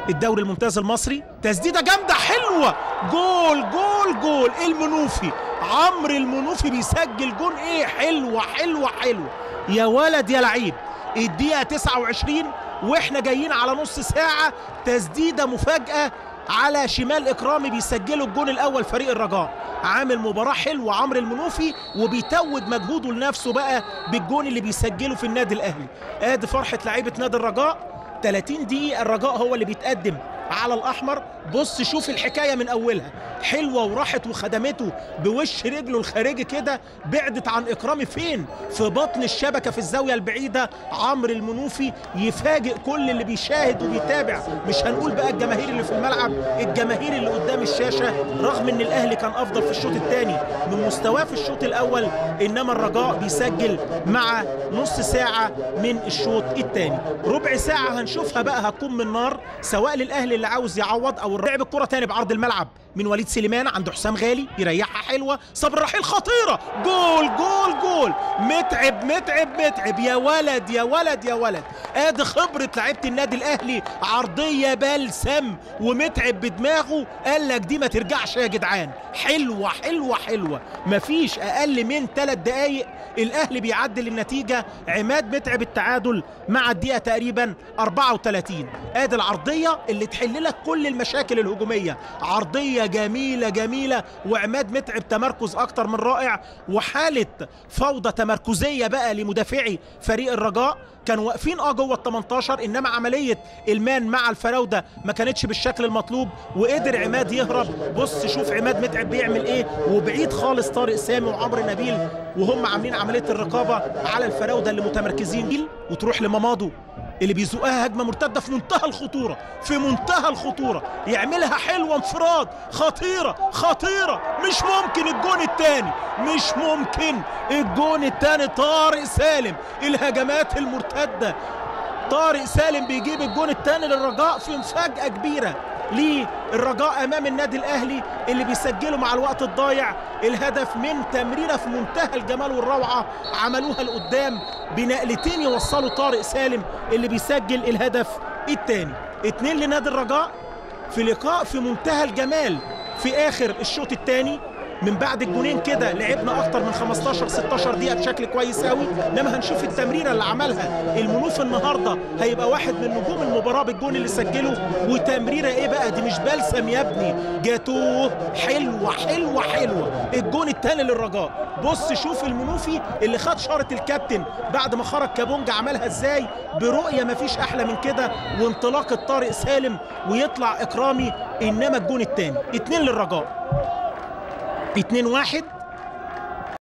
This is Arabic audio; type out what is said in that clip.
الدوري الممتاز المصري. تسديده جامده حلوه، جول جول جول. المنوفي، عمرو المنوفي بيسجل جون. ايه حلوه حلوه حلوه يا ولد يا لعيب. الدقيقه 29 واحنا جايين على نص ساعه. تسديده مفاجاه على شمال اكرامي، بيسجلوا الجون الاول فريق الرجاء. عامل مباراه حلوه عمرو المنوفي، وبيتوج مجهوده لنفسه بقى بالجون اللي بيسجله في النادي الاهلي. ادي فرحه لعيبه نادي الرجاء. 30 دقيقه الرجاء هو اللي بيتقدم على الاحمر. بص شوف الحكايه من اولها، حلوه وراحت وخدمته بوش رجله الخارجي كده، بعدت عن اكرامي فين؟ في بطن الشبكه في الزاويه البعيده. عمرو المنوفي يفاجئ كل اللي بيشاهد وبيتابع، مش هنقول بقى الجماهير اللي في الملعب، الجماهير اللي قدام الشاشه. رغم ان الاهلي كان افضل في الشوط الثاني من مستواه في الشوط الاول، انما الرجاء بيسجل مع نص ساعه من الشوط الثاني. ربع ساعه هنشوفها بقى هتكون من نار، سواء للاهلي اللي عاوز يعوض او لعب الكره تاني بعرض الملعب من وليد سليمان عند حسام غالي، يريحها حلوه. صبر رحيل خطيره، جول جول جول. متعب متعب متعب يا ولد يا ولد يا ولد. ادي خبره لعيبه النادي الاهلي، عرضيه بلسم ومتعب بدماغه قال لك دي ما ترجعش يا جدعان. حلوه حلوه حلوه. مفيش اقل من 3 دقائق الاهلي بيعدل النتيجه. عماد متعب التعادل مع الدقيقه تقريبا 34. ادي العرضيه اللي تحل لك كل المشاكل الهجوميه، عرضيه جميله جميله، وعماد متعب تمركز اكتر من رائع، وحاله فوضى تمركزيه بقى لمدافعي فريق الرجاء. كانوا واقفين جوه ال 18، انما عمليه المان مع الفراوده ما كانتش بالشكل المطلوب، وقدر عماد يهرب. بص شوف عماد متعب بيعمل ايه، وبعيد خالص طارق سامي وعمرو نبيل وهم عاملين عمليه الرقابه على الفراوده اللي متمركزين. وتروح لمامادو اللي بيزقها هجمه مرتده في منتهى الخطوره، في منتهى الخطوره، يعملها حلوه انفراد خطيره خطيره. مش ممكن الجون الثاني، مش ممكن الجون الثاني. طارق سالم الهجمات المرتده، طارق سالم بيجيب الجون الثاني للرجاء في مفاجاه كبيره للرجاء امام النادي الاهلي اللي بيسجلوا مع الوقت الضايع الهدف من تمريره في منتهى الجمال والروعه، عملوها لقدام بنقلتين يوصلوا طارق سالم اللي بيسجل الهدف الثاني. 2 لنادي الرجاء في لقاء في منتهى الجمال في اخر الشوط الثاني. من بعد الجونين كده لعبنا اكتر من 15 16 دقيقه بشكل كويس قوي. انما هنشوف التمريره اللي عملها المنوفي النهارده، هيبقى واحد من نجوم المباراه بالجون اللي سجله. وتمريره ايه بقى دي، مش بلسم يا ابني، جاتوه حلوه حلوه حلوه. الجون الثاني للرجاء. بص شوف المنوفي اللي خد شاره الكابتن بعد ما خرج كابونجا عملها ازاي برؤيه مفيش احلى من كده، وانطلاقه طارق سالم ويطلع اكرامي. انما الجون الثاني 2 للرجاء، 2-1